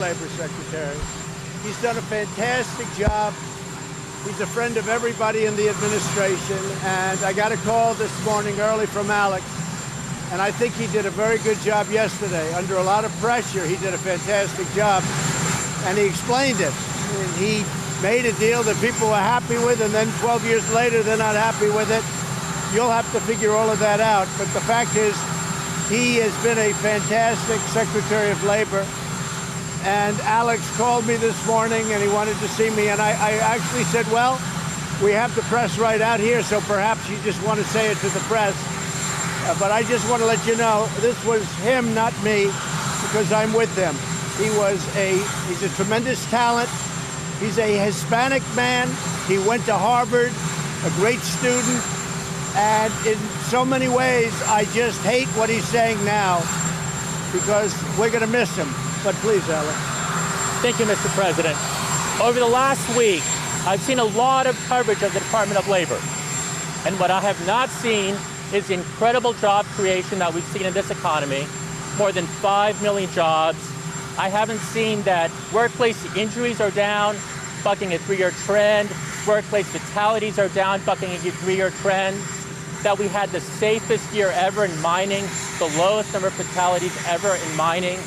Labor Secretary. He's done a fantastic job. He's a friend of everybody in the administration, and I got a call this morning early from Alex, and I think he did a very good job yesterday. Under a lot of pressure, he did a fantastic job, and he explained it. And he made a deal that people were happy with, and then 12 years later, they're not happy with it. You'll have to figure all of that out, but the fact is, he has been a fantastic Secretary of Labor. And Alex called me this morning and he wanted to see me. And I actually said, well, we have the press right out here, so perhaps you just want to say it to the press. But I just want to let you know, this was him, not me, because I'm with him. He's a tremendous talent. He's a Hispanic man. He went to Harvard, a great student. And in so many ways, I just hate what he's saying now because we're going to miss him. But please, Alex. Thank you, Mr. President. Over the last week, I've seen a lot of coverage of the Department of Labor. And what I have not seen is the incredible job creation that we've seen in this economy. More than 5 million jobs. I haven't seen that workplace injuries are down, bucking a 3-year trend. Workplace fatalities are down, bucking a 3-year trend. That we had the safest year ever in mining, the lowest number of fatalities ever in mining.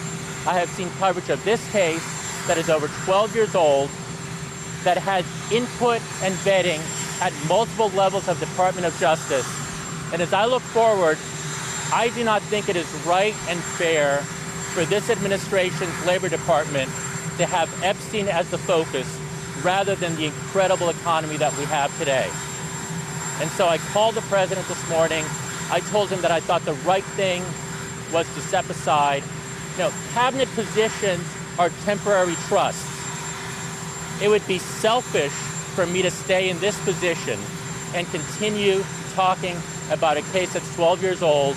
I have seen coverage of this case that is over 12 years old, that has input and vetting at multiple levels of Department of Justice. And as I look forward, I do not think it is right and fair for this administration's Labor Department to have Epstein as the focus rather than the incredible economy that we have today. And so I called the president this morning. I told him that I thought the right thing was to step aside. Cabinet positions are temporary trusts. It would be selfish for me to stay in this position and continue talking about a case that's 12 years old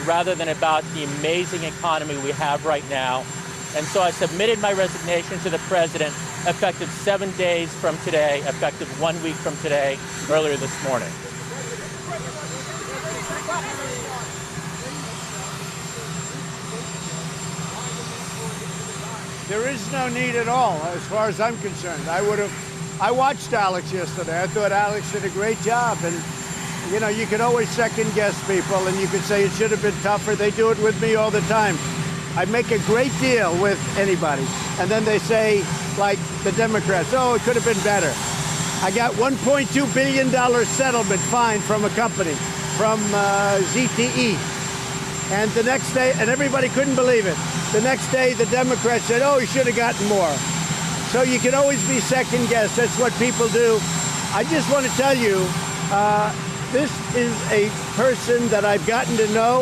rather than about the amazing economy we have right now. And so I submitted my resignation to the president effective 7 days from today, effective 1 week from today, earlier this morning. There is no need at all, as far as I'm concerned. I watched Alex yesterday. I thought Alex did a great job. And, you can always second guess people and you could say it should have been tougher. They do it with me all the time. I make a great deal with anybody. And then they say, like the Democrats, oh, it could have been better. I got $1.2 billion settlement fine from a company, from ZTE. And the next day, and everybody couldn't believe it. The next day, the Democrats said, oh, he should have gotten more. So you can always be second guessed. That's what people do. I just want to tell you, this is a person that I've gotten to know.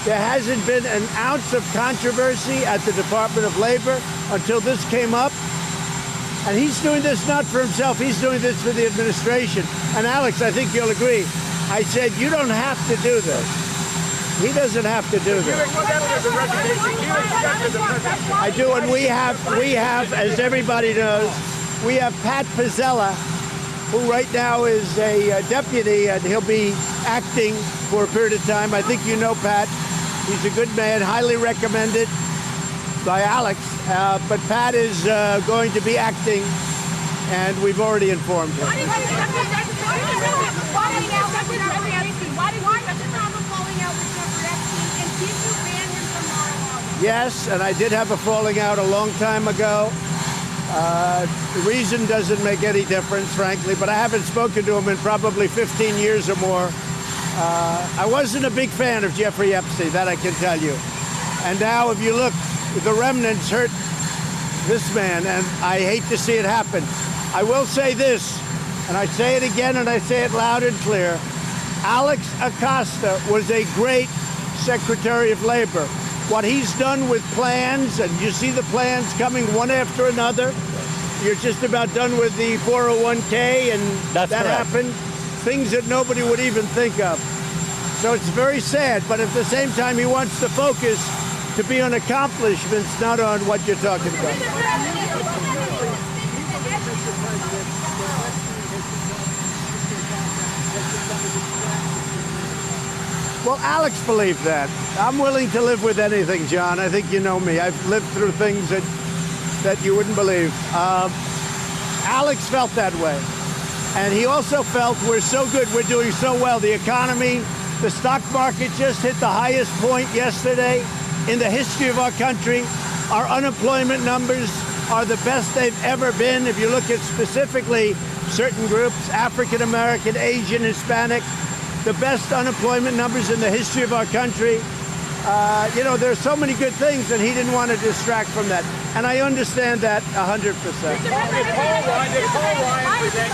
There hasn't been an ounce of controversy at the Department of Labor until this came up. And he's doing this not for himself. He's doing this for the administration. And Alex, I think you'll agree. I said, you don't have to do this. He doesn't have to do this. I do, and we have, as everybody knows, we have Pat Pizzella, who right now is a deputy, and he'll be acting for a period of time. I think you know Pat. He's a good man, highly recommended by Alex. But Pat is going to be acting, and we've already informed him. Yes, and I did have a falling out a long time ago. The reason doesn't make any difference, frankly, but I haven't spoken to him in probably 15 years or more. I wasn't a big fan of Jeffrey Epstein, that I can tell you. And now, if you look, the remnants hurt this man, and I hate to see it happen. I will say this, and I say it again, and I say it loud and clear. Alex Acosta was a great Secretary of Labor. What he's done with plans, and you see the plans coming one after another. You're just about done with the 401k, and that happened. Things that nobody would even think of. So it's very sad, but at the same time, he wants the focus to be on accomplishments, not on what you're talking about. Well, Alex believed that. I'm willing to live with anything, John. I think you know me. I've lived through things that that you wouldn't believe. Alex felt that way. And he also felt we're so good, we're doing so well. The economy, the stock market just hit the highest point yesterday in the history of our country. Our unemployment numbers are the best they've ever been. If you look at specifically certain groups, African American, Asian, Hispanic, the best unemployment numbers in the history of our country. There's so many good things, and he didn't want to distract from that. And I understand that 100%. Did Paul Ryan prevent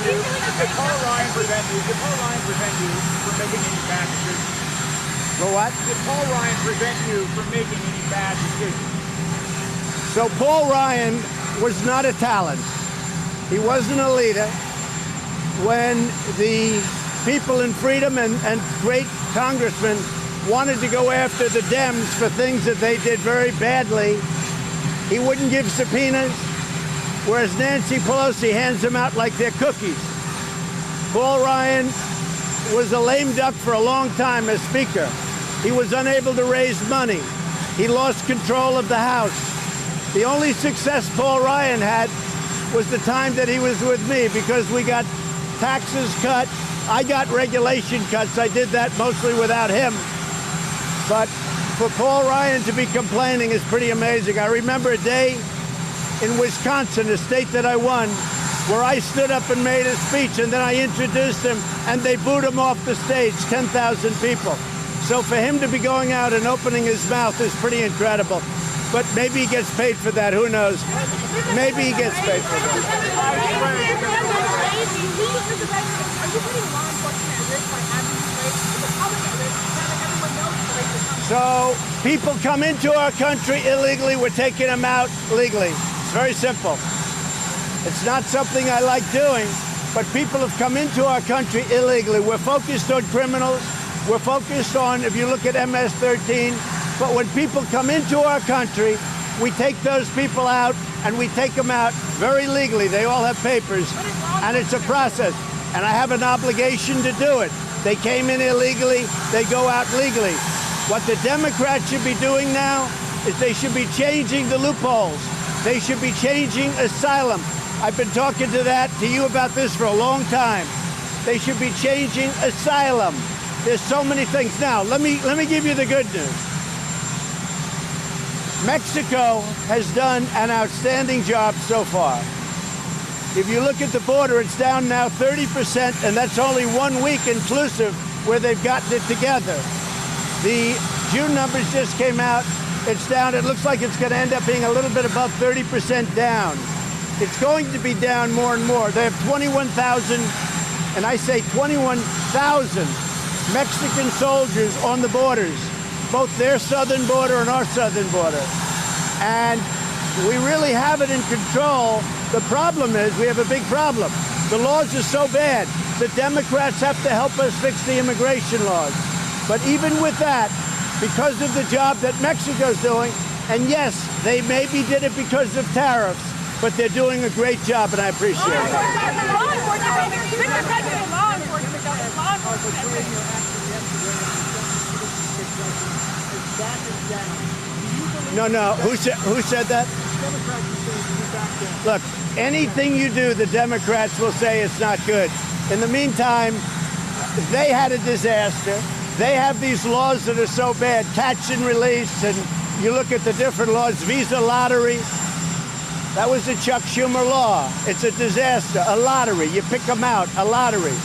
you from making any bad decisions? For what? Did Paul Ryan prevent you from making any bad decisions? So Paul Ryan was not a talent. He wasn't a leader. When the people in freedom and great congressmen wanted to go after the Dems for things that they did very badly, he wouldn't give subpoenas, whereas Nancy Pelosi hands them out like they're cookies. Paul Ryan was a lame duck for a long time as Speaker. He was unable to raise money. He lost control of the House. The only success Paul Ryan had was the time that he was with me, because we got taxes cut. I got regulation cuts. I did that mostly without him. But for Paul Ryan to be complaining is pretty amazing. I remember a day in Wisconsin, a state that I won, where I stood up and made a speech, and then I introduced him, and they booed him off the stage, 10,000 people. So for him to be going out and opening his mouth is pretty incredible. But maybe he gets paid for that. Who knows? Maybe he gets paid for that. So people come into our country illegally. We're taking them out legally. It's very simple. It's not something I like doing, but people have come into our country illegally. We're focused on criminals. We're focused on, if you look at MS-13, but when people come into our country, we take those people out, and we take them out very legally. They all have papers, and it's a process, and I have an obligation to do it. They came in illegally, they go out legally. What the Democrats should be doing now is they should be changing the loopholes. They should be changing asylum. I've been talking to you about this for a long time. They should be changing asylum. There's so many things. Now, let me give you the good news. Mexico has done an outstanding job so far. If you look at the border, it's down now 30%, and that's only 1 week inclusive where they've gotten it together. The June numbers just came out. It's down. It looks like it's going to end up being a little bit above 30% down. It's going to be down more and more. They have 21,000, and I say 21,000 Mexican soldiers on the borders, both their southern border and our southern border. And we really have it in control. The problem is we have a big problem. The laws are so bad. The Democrats have to help us fix the immigration laws. But even with that, because of the job that Mexico's doing, and yes, they maybe did it because of tariffs, but they're doing a great job, and I appreciate it. No. Who said that? Look, anything you do, the Democrats will say it's not good. In the meantime, they had a disaster. They have these laws that are so bad, catch and release, and you look at the different laws, visa lottery. That was a Chuck Schumer law. It's a disaster, a lottery. You pick them out, a lottery.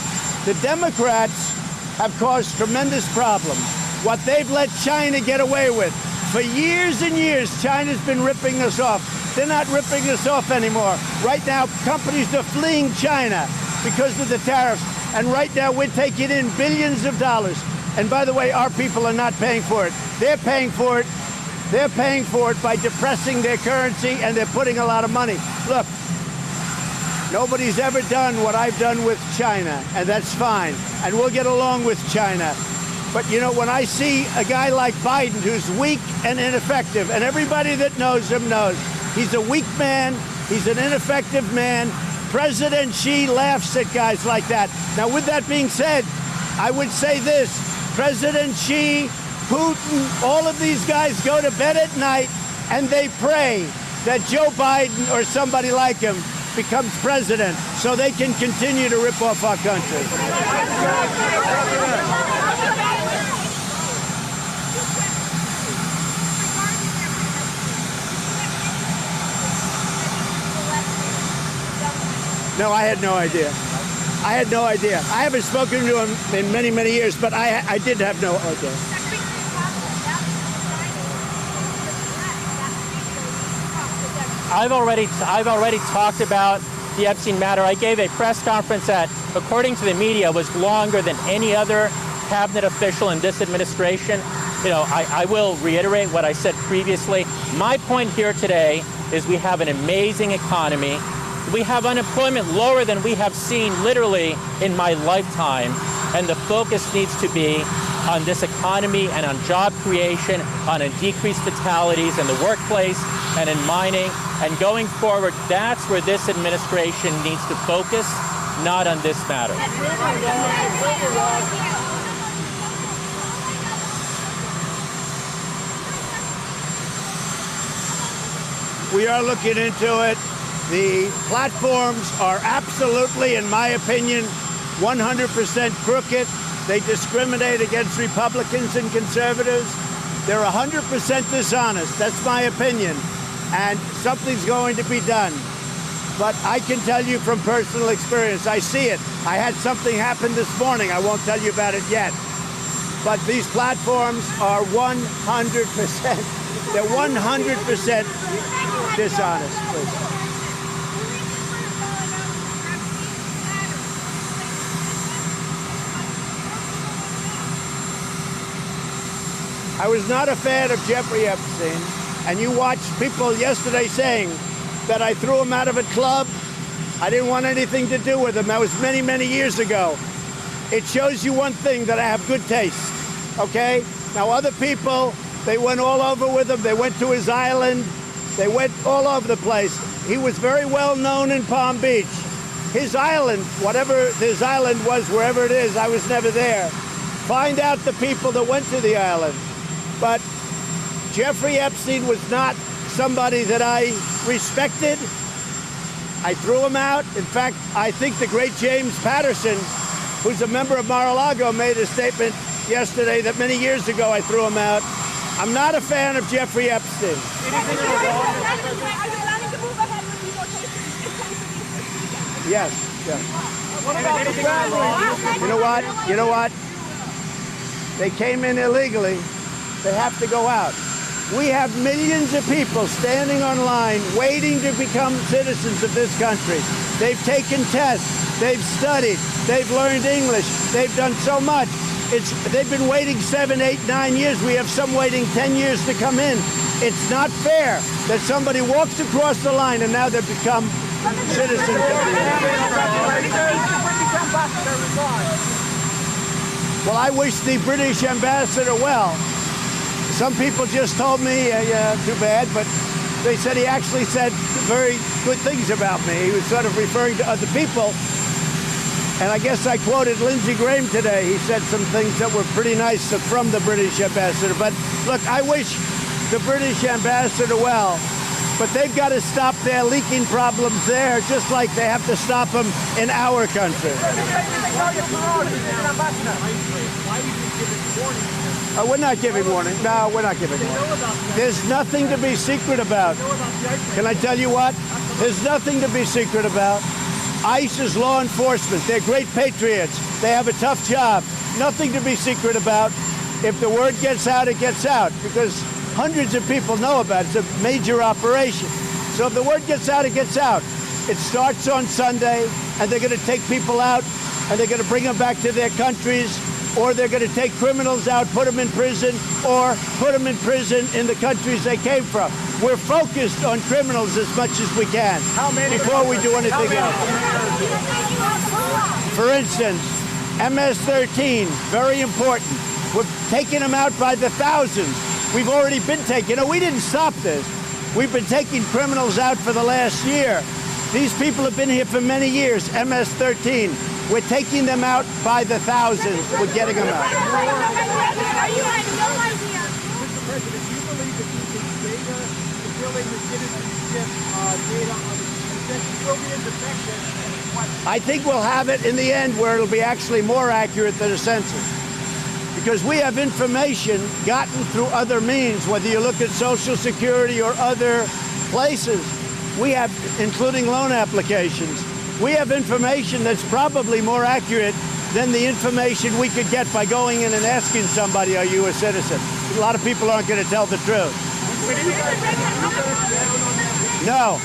The Democrats have caused tremendous problems. What they've let China get away with. For years and years, China's been ripping us off. They're not ripping us off anymore. Right now, companies are fleeing China because of the tariffs. And right now, we're taking in billions of dollars. And by the way, our people are not paying for it. They're paying for it. They're paying for it by depressing their currency, and they're putting a lot of money. Look, nobody's ever done what I've done with China, and that's fine. And we'll get along with China. But, you know, when I see a guy like Biden who's weak and ineffective, and everybody that knows him knows, he's a weak man, he's an ineffective man. President Xi laughs at guys like that. Now, with that being said, I would say this. President Xi, Putin, all of these guys go to bed at night and they pray. that Joe Biden or somebody like him becomes president so they can continue to rip off our country. No, I had no idea. I had no idea. I haven't spoken to him in many, many years, but I did have no idea. I've already talked about the Epstein matter. I gave a press conference that, according to the media, was longer than any other cabinet official in this administration. You know, I will reiterate what I said previously. My point here today is we have an amazing economy. We have unemployment lower than we have seen literally in my lifetime. And the focus needs to be on this economy and on job creation, on decreased fatalities in the workplace and in mining. And going forward, that's where this administration needs to focus, not on this matter. We are looking into it. The platforms are absolutely, in my opinion, 100% crooked. They discriminate against Republicans and conservatives. They're 100% dishonest. That's my opinion. And something's going to be done. But I can tell you from personal experience, I see it. I had something happen this morning. I won't tell you about it yet. But these platforms are 100%. They're 100% dishonest. Please. I was not a fan of Jeffrey Epstein, and you watched people yesterday saying that I threw him out of a club. I didn't want anything to do with him. That was many, many years ago. It shows you one thing, that I have good taste, okay? Now, other people, they went all over with him. They went to his island. They went all over the place. He was very well known in Palm Beach. His island, whatever his island was, wherever it is, I was never there. Find out the people that went to the island. But Jeffrey Epstein was not somebody that I respected. I threw him out. In fact, I think the great James Patterson, who's a member of Mar-a-Lago, made a statement yesterday that many years ago I threw him out. I'm not a fan of Jeffrey Epstein. Are you planning to move ahead with deportation? Yes. What about the family? You know what? They came in illegally. They have to go out. We have millions of people standing online waiting to become citizens of this country. They've taken tests. They've studied. They've learned English. They've done so much. They've been waiting 7, 8, 9 years. We have some waiting 10 years to come in. It's not fair that somebody walks across the line and now they've become citizens of the United States. Well, I wish the British ambassador well. Some people just told me, too bad, but they said he actually said very good things about me. He was sort of referring to other people. And I guess I quoted Lindsey Graham today. He said some things that were pretty nice from the British ambassador. But look, I wish the British ambassador well, but they've got to stop their leaking problems there, just like they have to stop them in our country. We're not giving warning. No, we're not giving warning. There's nothing to be secret about. Can I tell you what? There's nothing to be secret about. ICE is law enforcement. They're great patriots. They have a tough job. Nothing to be secret about. If the word gets out, it gets out, because hundreds of people know about it. It's a major operation. So if the word gets out, it gets out. It starts on Sunday, and they're going to take people out, and they're going to bring them back to their countries, or they're going to take criminals out, put them in prison, or put them in prison in the countries they came from. We're focused on criminals as much as we can before we do anything else. For instance, MS-13, very important. We're taking them out by the thousands. We've already been taking, we didn't stop this. We've been taking criminals out for the last year. These people have been here for many years, MS-13. We're taking them out by the thousands. We're getting them out. Are you having no idea? Mr. President, do you believe that using data to fill in the citizenship citizenship data on the census will be as effective as what? I think we'll have it in the end where it'll be actually more accurate than a census. Because we have information gotten through other means, whether you look at Social Security or other places. We have, including loan applications, we have information that's probably more accurate than the information we could get by going in and asking somebody, are you a citizen? A lot of people aren't going to tell the truth. No.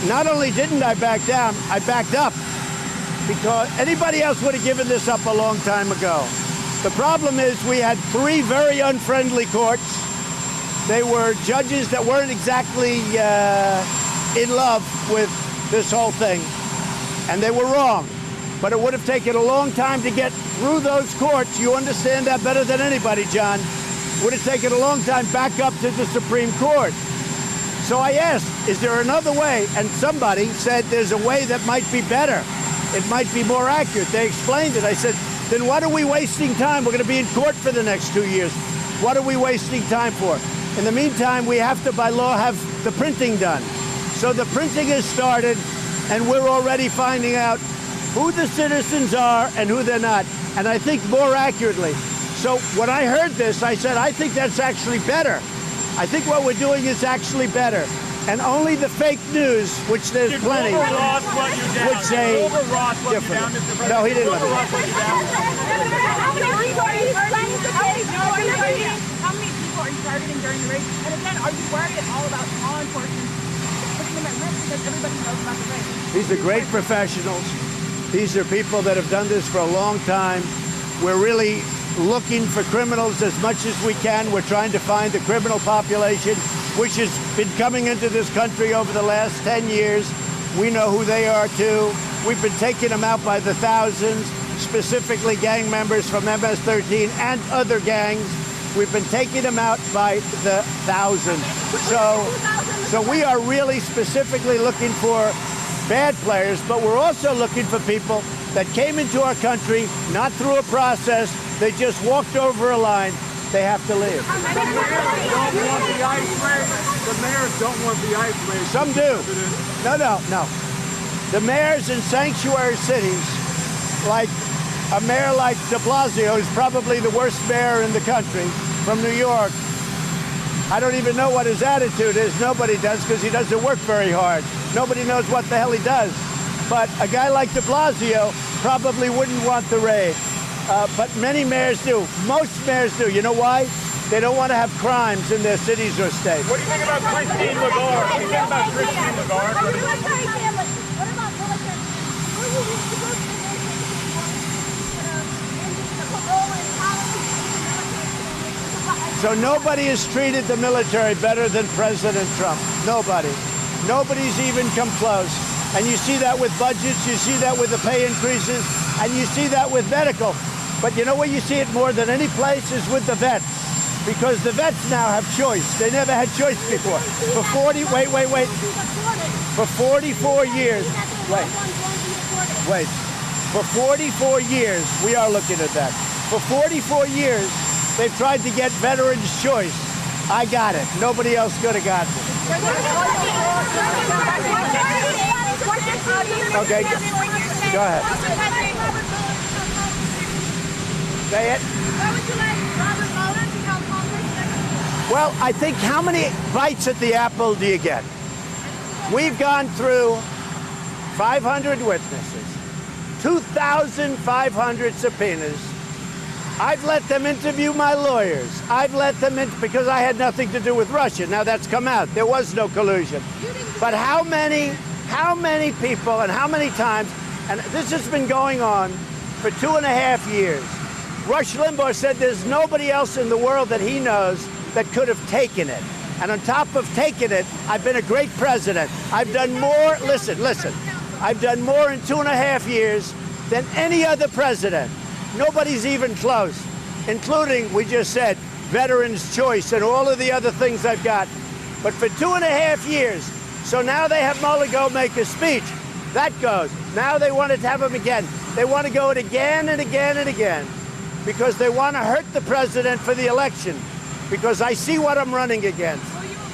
Not only didn't I back down, I backed up. Because anybody else would have given this up a long time ago. The problem is we had 3 very unfriendly courts. They were judges that weren't exactly in love with this whole thing. And they were wrong. But it would have taken a long time to get through those courts. You understand that better than anybody, John. Would have taken a long time back up to the Supreme Court. So I asked, is there another way? And somebody said there's a way that might be better. It might be more accurate. They explained it. I said, then what are we wasting time? We're going to be in court for the next 2 years. What are we wasting time for? In the meantime, we have to, by law, have the printing done. So the printing has started, and we're already finding out who the citizens are and who they're not, and I think more accurately. So when I heard this, I said, I think that's actually better. I think what we're doing is actually better. And only the fake news, which there's plenty, would say different. No, he didn't let me. How many people are you targeting during the race? And again, are you worried at all about law enforcement putting them at risk because everybody knows about the race? These are great professionals. These are people that have done this for a long time. We're really looking for criminals as much as we can. We're trying to find the criminal population, which has been coming into this country over the last 10 years. We know who they are, too. We've been taking them out by the thousands, specifically gang members from MS-13 and other gangs. We've been taking them out by the thousands. So we are really specifically looking for bad players, but we're also looking for people that came into our country, not through a process. They just walked over a line. They have to leave. The mayors don't want the ice race. The mayors don't want the ice race. Some do. No. The mayors in sanctuary cities, like a mayor like de Blasio, who's probably the worst mayor in the country, from New York. I don't even know what his attitude is. Nobody does, because he doesn't work very hard. Nobody knows what the hell he does. But a guy like de Blasio probably wouldn't want the raid. But many mayors do. Most mayors do. You know why? They don't want to have crimes in their cities or states. What do you think about Christine Lagarde? What do you think about Christine Lagarde? What about military? So nobody has treated the military better than President Trump. Nobody. Nobody's even come close. And you see that with budgets, you see that with the pay increases, and you see that with medical. But you know where you see it more than any place is with the vets. Because the vets now have choice. They never had choice before. For 44 years, For 44 years, we are looking at that. For 44 years, they've tried to get veterans' choice. I got it. Nobody else could have gotten it. Okay, go ahead. Say it. Well, I think how many bites at the apple do you get? We've gone through 500 witnesses, 2,500 subpoenas. I've let them interview my lawyers. I've let them in because I had nothing to do with Russia. Now that's come out. There was no collusion. But how many people and how many times, and this has been going on for 2.5 years. Rush Limbaugh said there's nobody else in the world that he knows that could have taken it. And on top of taking it, I've been a great president. I've done more, listen, I've done more in 2.5 years than any other president. Nobody's even close, including, we just said, veterans' choice and all of the other things I've got. But for 2.5 years, so now they have Mueller go make a speech. That goes. Now they want to have him again. They want to go it again and again and again because they want to hurt the president for the election because I see what I'm running against.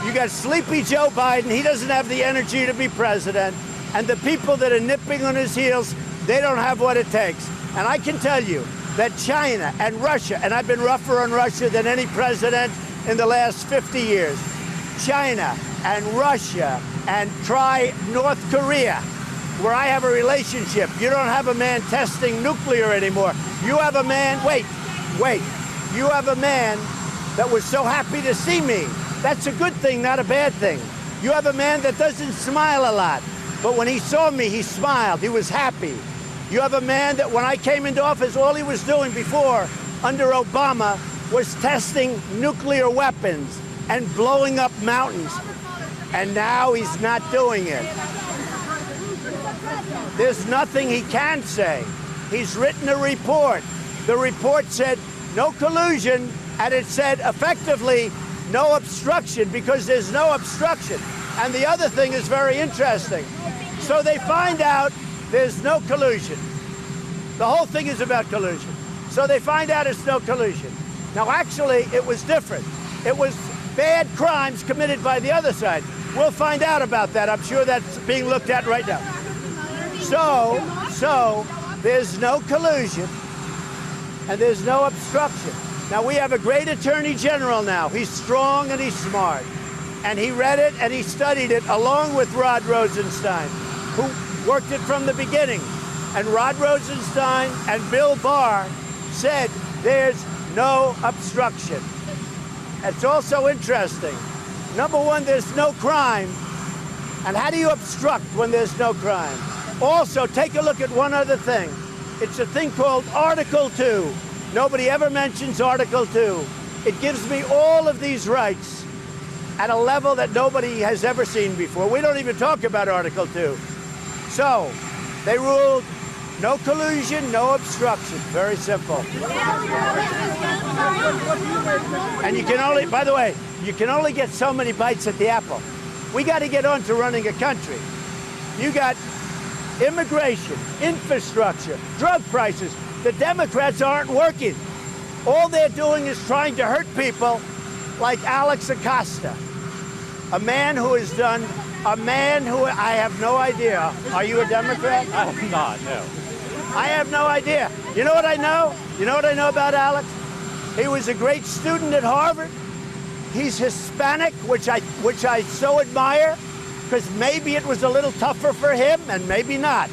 You got sleepy Joe Biden. He doesn't have the energy to be president. And the people that are nipping on his heels, they don't have what it takes. And I can tell you that China and Russia, and I've been rougher on Russia than any president in the last 50 years, China and Russia and try North Korea, where I have a relationship. You don't have a man testing nuclear anymore. You have a man, wait, you have a man that was so happy to see me. That's a good thing, not a bad thing. You have a man that doesn't smile a lot, but when he saw me, he smiled, he was happy. You have a man that when I came into office, all he was doing before, under Obama, was testing nuclear weapons and blowing up mountains. And now he's not doing it. There's nothing he can say. He's written a report. The report said no collusion, and it said effectively no obstruction, because there's no obstruction. And the other thing is very interesting. So they find out there's no collusion. The whole thing is about collusion. So they find out it's no collusion. Now, actually, it was different. It was bad crimes committed by the other side. We'll find out about that. I'm sure that's being looked at right now. So there's no collusion and there's no obstruction. Now, we have a great attorney general now. He's strong and he's smart. And he read it and he studied it along with Rod Rosenstein, who worked it from the beginning. And Rod Rosenstein and Bill Barr said there's no obstruction. It's also interesting. Number one, there's no crime. And how do you obstruct when there's no crime? Also, take a look at one other thing. It's a thing called Article 2. Nobody ever mentions Article 2. It gives me all of these rights at a level that nobody has ever seen before. We don't even talk about Article 2. So, they ruled no collusion, no obstruction. Very simple. And you can only, by the way, you can only get so many bites at the apple. We got to get on to running a country. You got immigration, infrastructure, drug prices. The Democrats aren't working. All they're doing is trying to hurt people like Alex Acosta, a man who has done, I have no idea. Are you a Democrat? I'm not, no. I have no idea. You know what I know? You know what I know about Alex? He was a great student at Harvard. He's Hispanic, which I so admire, because maybe it was a little tougher for him and maybe not.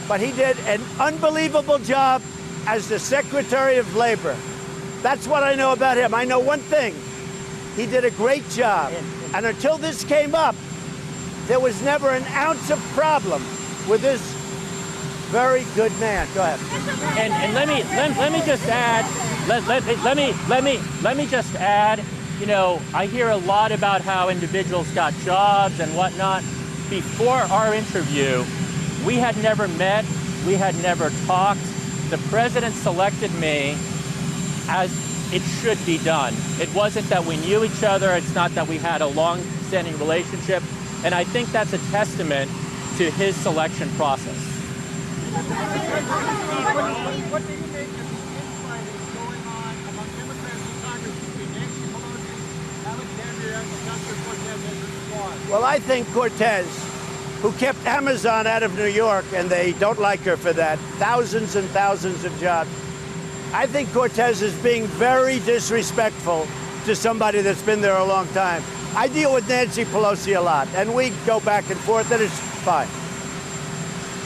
But he did an unbelievable job as the Secretary of Labor. That's what I know about him. I know one thing. He did a great job. And until this came up, there was never an ounce of problem with this very good man. Go ahead. And let me just add. Let me just add. You know, I hear a lot about how individuals got jobs and whatnot. Before our interview, we had never met. We had never talked. The president selected me as it should be done. It wasn't that we knew each other. It's not that we had a long-standing relationship. And I think that's a testament to his selection process. What do you make of the infighting going on among Democrats in Congress between Nancy Pelosi, Alexandria, and Ocasio-Cortez as a squad? Well, I think Cortez, who kept Amazon out of New York, and they don't like her for that, thousands and thousands of jobs. I think Cortez is being very disrespectful to somebody that's been there a long time. I deal with Nancy Pelosi a lot, and we go back and forth, and it's fine.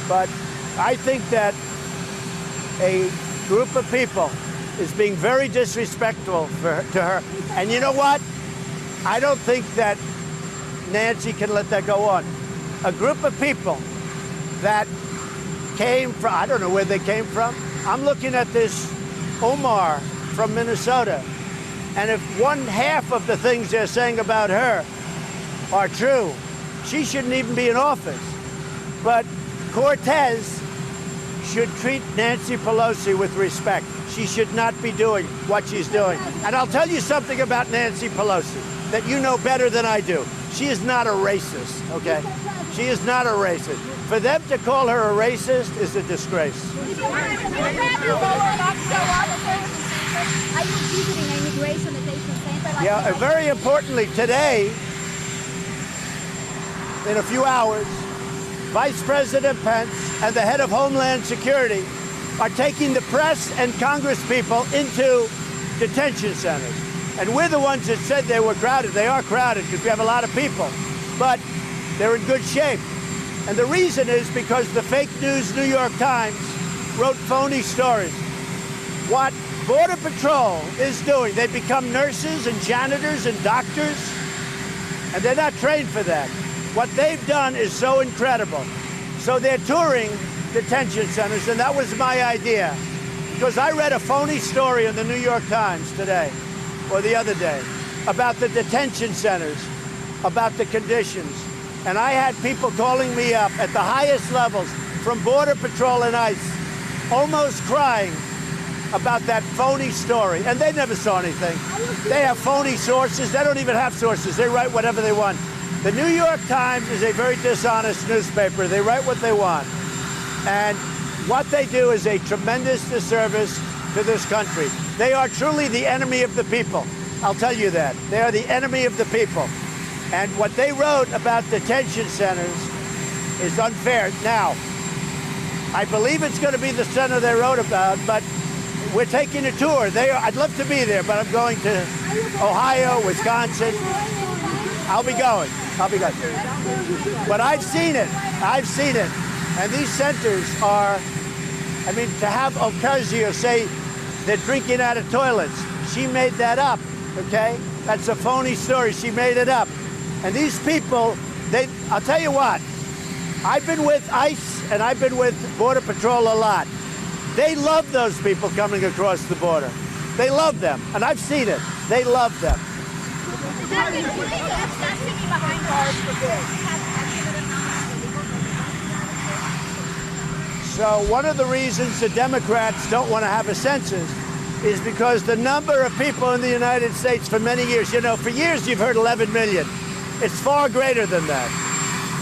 But I think that a group of people is being very disrespectful to her. And you know what? I don't think that Nancy can let that go on. A group of people that came from, I don't know where they came from. I'm looking at this Omar from Minnesota. And if one half of the things they're saying about her are true, she shouldn't even be in office. But Cortez should treat Nancy Pelosi with respect. She should not be doing what she's doing. And I'll tell you something about Nancy Pelosi that you know better than I do. She is not a racist, okay? She is not a racist. For them to call her a racist is a disgrace. Are you visiting an immigration detention center I'd like Yeah, to know. very importantly, today, in a few hours, Vice President Pence and the head of Homeland Security are taking the press and Congress people into detention centers. And we're the ones that said they were crowded. They are crowded because we have a lot of people, but they're in good shape. And the reason is because the fake news New York Times wrote phony stories. What Border Patrol is doing, they become nurses and janitors and doctors, and they're not trained for that. What they've done is so incredible. So they're touring detention centers, and that was my idea. Because I read a phony story in the New York Times today, or the other day, about the detention centers, about the conditions. And I had people calling me up at the highest levels from Border Patrol and ICE, almost crying about that phony story. And they never saw anything. They have phony sources. They don't even have sources. They write whatever they want. The New York Times is a very dishonest newspaper. They write what they want. And what they do is a tremendous disservice to this country. They are truly the enemy of the people. I'll tell you that. They are the enemy of the people. And what they wrote about detention centers is unfair. Now, I believe it's going to be the center they wrote about, but we're taking a tour. I'd love to be there, but I'm going to Ohio, Wisconsin. I'll be going. But I've seen it. And these centers are, I mean, to have Ocasio say they're drinking out of toilets, she made that up, okay? That's a phony story. She made it up. And these people, I'll tell you what, I've been with ICE and I've been with Border Patrol a lot. They love those people coming across the border. They love them, and I've seen it. They love them. So one of the reasons the Democrats don't want to have a census is because the number of people in the United States for many years, you know, for years you've heard 11 million. It's far greater than that.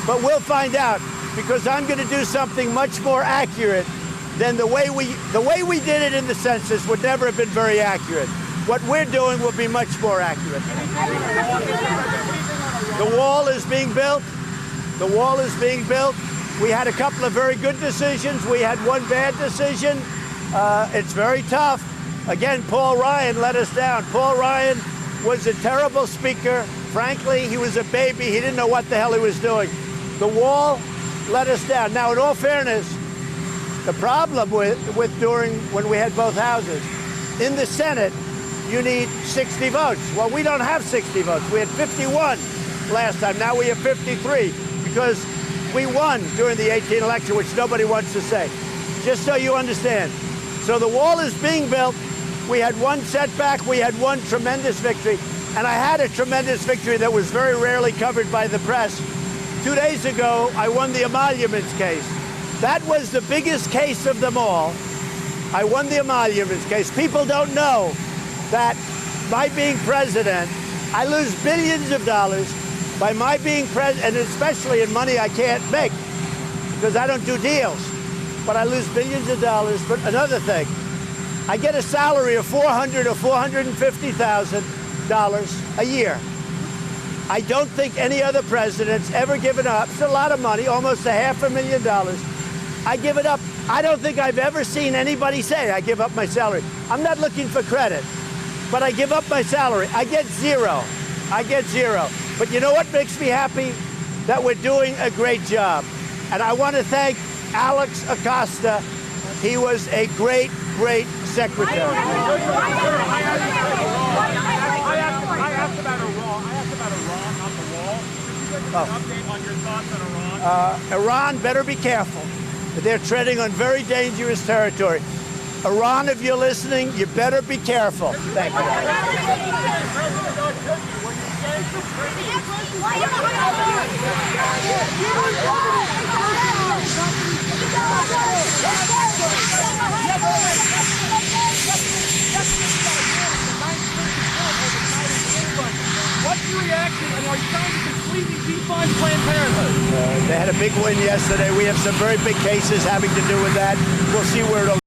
But we'll find out, because I'm going to do something much more accurate than the way we did it in the census would never have been very accurate. What we're doing will be much more accurate. The wall is being built. The wall is being built. We had a couple of very good decisions. We had one bad decision. It's very tough. Again, Paul Ryan let us down. Paul Ryan was a terrible speaker. Frankly, he was a baby. He didn't know what the hell he was doing. The wall let us down. Now, in all fairness, the problem with during when we had both houses, in the Senate, you need 60 votes. Well, we don't have 60 votes. We had 51 last time. Now we have 53 because we won during the 2018 election, which nobody wants to say. Just so you understand. So the wall is being built. We had one setback. We had one tremendous victory. And I had a tremendous victory that was very rarely covered by the press. 2 days ago, I won the emoluments case. That was the biggest case of them all. I won the emoluments case. People don't know that by being president, I lose billions of dollars by my being president, and especially in money I can't make because I don't do deals. But I lose billions of dollars. But another thing, I get a salary of $400,000 or $450,000 a year. I don't think any other president's ever given up. It's a lot of money, almost $500,000. I give it up. I don't think I've ever seen anybody say I give up my salary. I'm not looking for credit, but I give up my salary. I get zero. But you know what makes me happy? That we're doing a great job. And I want to thank Alex Acosta. He was a great, great secretary. I asked about Iran, not the wall. Could you give us an update on your thoughts on Iran? Iran better be careful. They're treading on very dangerous territory. Iran, if you're listening, you better be careful. Thank you. What's your reaction, and are you trying to completely defund Planned Parenthood? They had a big win yesterday. We have some very big cases having to do with that. We'll see where it'll